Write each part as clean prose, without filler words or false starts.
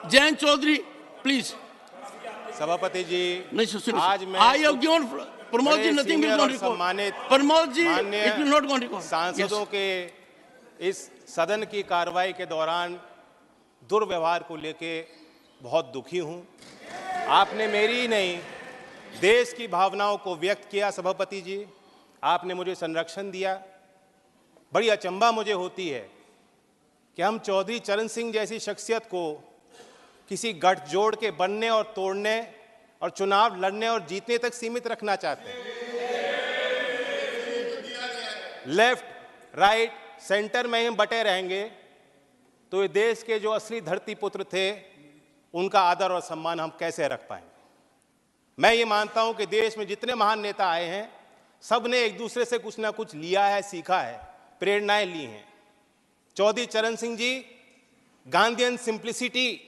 Jayant Chaudhary please. सभापति जी, नहीं आज मैं I have given Pramod ji nothing will not record. सम्मानित Pramod ji it will not going record. सांसदों के इस सदन की कार्रवाई के दौरान दुर्व्यवहार को लेके बहुत दुखी हूं। आपने मेरी ही नहीं, देश की भावनाओं को व्यक्त किया। सभापति जी, आपने मुझे संरक्षण दिया। बड़ी अचंभा मुझे होती है कि हम चौधरी चरण सिंह जैसी शख्सियत को किसी गठजोड़ के बनने और तोड़ने और चुनाव लड़ने और जीतने तक सीमित रखना चाहते हैं। लेफ्ट, राइट, सेंटर में हम बटे रहेंगे तो ये देश के जो असली धरती पुत्र थे उनका आदर और सम्मान हम कैसे रख पाएंगे। मैं ये मानता हूं कि देश में जितने महान नेता आए हैं सब ने एक दूसरे से कुछ ना कुछ लिया है, सीखा है, प्रेरणाएं ली हैं। चौधरी चरण सिंह जी गांधीयन सिंप्लिसिटी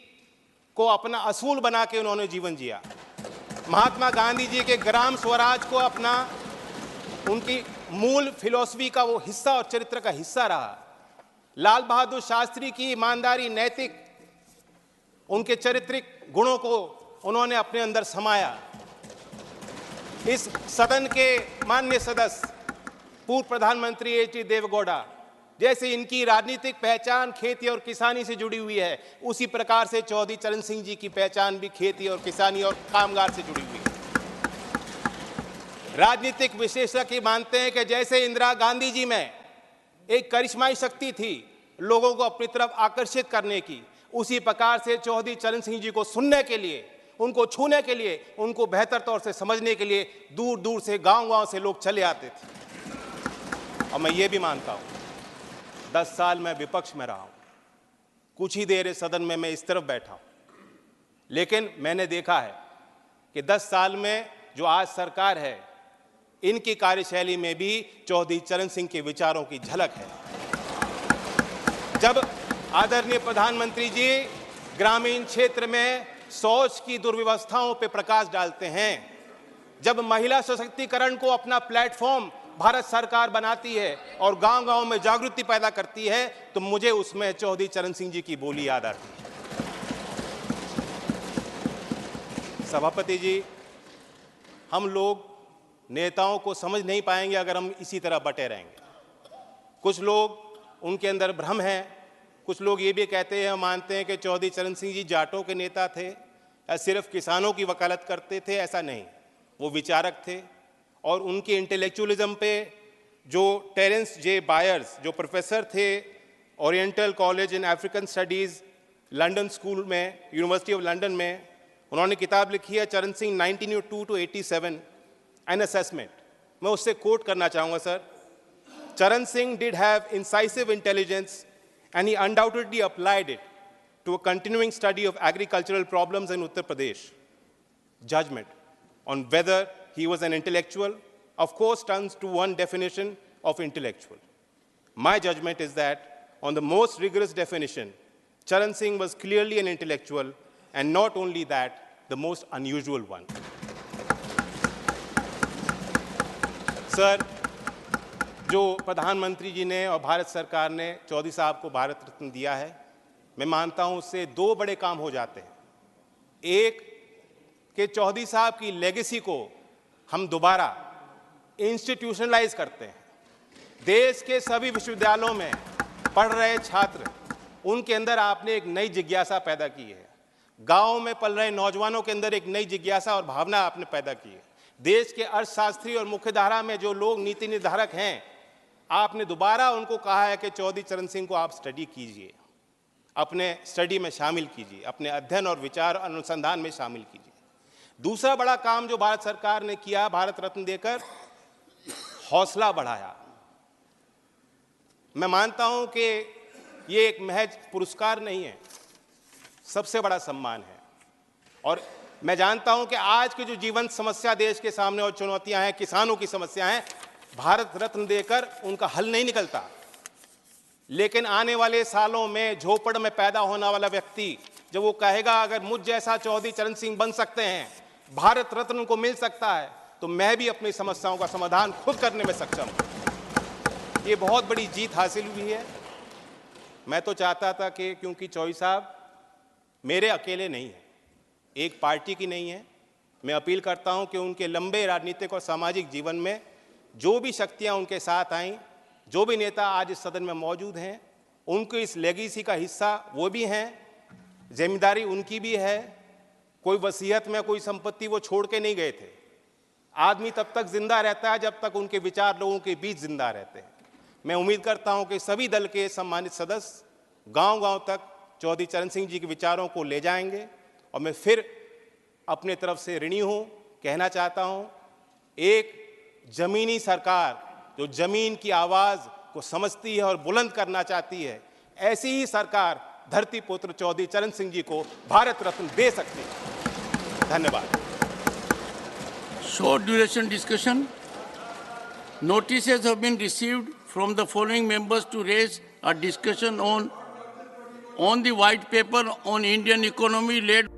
को अपना असूल बना के उन्होंने जीवन जिया। महात्मा गांधी जी के ग्राम स्वराज को अपना, उनकी मूल फिलॉसफी का वो हिस्सा और चरित्र का हिस्सा रहा। लाल बहादुर शास्त्री की ईमानदारी, नैतिक, उनके चारित्रिक गुणों को उन्होंने अपने अंदर समाया। इस सदन के माननीय सदस्य पूर्व प्रधानमंत्री एच.डी. देवेगौड़ा, जैसे इनकी राजनीतिक पहचान खेती और किसानी से जुड़ी हुई है, उसी प्रकार से चौधरी चरण सिंह जी की पहचान भी खेती और किसानी और कामगार से जुड़ी हुई है। राजनीतिक विशेषज्ञ मानते हैं कि जैसे इंदिरा गांधी जी में एक करिश्माई शक्ति थी लोगों को अपनी तरफ आकर्षित करने की, उसी प्रकार से चौधरी चरण सिंह जी को सुनने के लिए, उनको छूने के लिए, उनको बेहतर तौर से समझने के लिए दूर दूर से, गांव-गांव से लोग चले आते थे। और मैं ये भी मानता हूं 10 साल मैं विपक्ष में रहा हूं, कुछ ही देर इस सदन में मैं इस तरफ बैठा हूं, लेकिन मैंने देखा है कि 10 साल में जो आज सरकार है इनकी कार्यशैली में भी चौधरी चरण सिंह के विचारों की झलक है। जब आदरणीय प्रधानमंत्री जी ग्रामीण क्षेत्र में शौच की दुर्व्यवस्थाओं पर प्रकाश डालते हैं, जब महिला सशक्तिकरण को अपना प्लेटफॉर्म भारत सरकार बनाती है और गांव-गांव में जागृति पैदा करती है, तो मुझे उसमें चौधरी चरण सिंह जी की बोली याद आती है। सभापति जी, हम लोग नेताओं को समझ नहीं पाएंगे अगर हम इसी तरह बटे रहेंगे। कुछ लोग उनके अंदर भ्रम है, कुछ लोग ये भी कहते हैं, मानते हैं कि चौधरी चरण सिंह जी जाटों के नेता थे या सिर्फ किसानों की वकालत करते थे। ऐसा नहीं, वो विचारक थे और उनके इंटेलेक्चुअलिज्म पे जो टेरेंस जे बायर्स, जो प्रोफेसर थे oriental college in African studies London school में, यूनिवर्सिटी ऑफ लंदन में, उन्होंने किताब लिखी है चरण सिंह 1902 to 87 एन असेसमेंट। मैं उससे कोट करना चाहूँगा सर। चरण Singh did have incisive intelligence and he undoubtedly applied it to a continuing study of agricultural problems in Uttar Pradesh. Judgment on whether he was an intellectual, of course, turns to one definition of intellectual. My judgment is that on the most rigorous definition, Charan Singh was clearly an intellectual, and not only that, the most unusual one. Sir, जो प्रधानमंत्री जी ने और भारत सरकार ने चौधरी साहब को भारत रत्न दिया है, मैं मानता हूं उससे दो बड़े काम हो जाते हैं। एक कि चौधरी साहब की लेगेसी को हम दोबारा इंस्टीट्यूशनलाइज करते हैं। देश के सभी विश्वविद्यालयों में पढ़ रहे छात्र, उनके अंदर आपने एक नई जिज्ञासा पैदा की है। गाँव में पल रहे नौजवानों के अंदर एक नई जिज्ञासा और भावना आपने पैदा की है। देश के अर्थशास्त्री और मुख्यधारा में जो लोग नीति निर्धारक हैं, आपने दोबारा उनको कहा है कि चौधरी चरण सिंह को आप स्टडी कीजिए, अपने स्टडी में शामिल कीजिए, अपने अध्ययन और विचार अनुसंधान में शामिल कीजिए। दूसरा बड़ा काम जो भारत सरकार ने किया, भारत रत्न देकर हौसला बढ़ाया। मैं मानता हूं कि ये एक महज पुरस्कार नहीं है, सबसे बड़ा सम्मान है। और मैं जानता हूं कि आज की जो जीवन समस्या देश के सामने और चुनौतियां हैं, किसानों की समस्या हैं, भारत रत्न देकर उनका हल नहीं निकलता। लेकिन आने वाले सालों में झोपड़ में पैदा होने वाला व्यक्ति जब वो कहेगा अगर मुझ जैसा चौधरी चरण सिंह बन सकते हैं, भारत रत्न उनको मिल सकता है, तो मैं भी अपनी समस्याओं का समाधान खुद करने में सक्षम हूं। ये बहुत बड़ी जीत हासिल हुई है। मैं तो चाहता था कि क्योंकि चौधरी साहब मेरे अकेले नहीं है, एक पार्टी की नहीं है। मैं अपील करता हूं कि उनके लंबे राजनीतिक और सामाजिक जीवन में जो भी शक्तियां उनके साथ आईं, जो भी नेता आज इस सदन में मौजूद हैं, उनको इस लेगेसी का हिस्सा वो भी हैं, जिम्मेदारी उनकी भी है। कोई वसीयत में कोई संपत्ति वो छोड़ के नहीं गए थे। आदमी तब तक जिंदा रहता है जब तक उनके विचार लोगों के बीच जिंदा रहते हैं। मैं उम्मीद करता हूं कि सभी दल के सम्मानित सदस्य गांव-गांव तक चौधरी चरण सिंह जी के विचारों को ले जाएंगे। और मैं फिर अपने तरफ से ऋणी हूं, कहना चाहता हूं, एक जमीनी सरकार जो जमीन की आवाज़ को समझती है और बुलंद करना चाहती है, ऐसी ही सरकार धरती पुत्र चौधरी चरण सिंह जी को भारत रत्न दे सकती है। धन्यवाद। Short duration discussion. Notices have been received from the following members to raise a discussion on the white paper on Indian economy led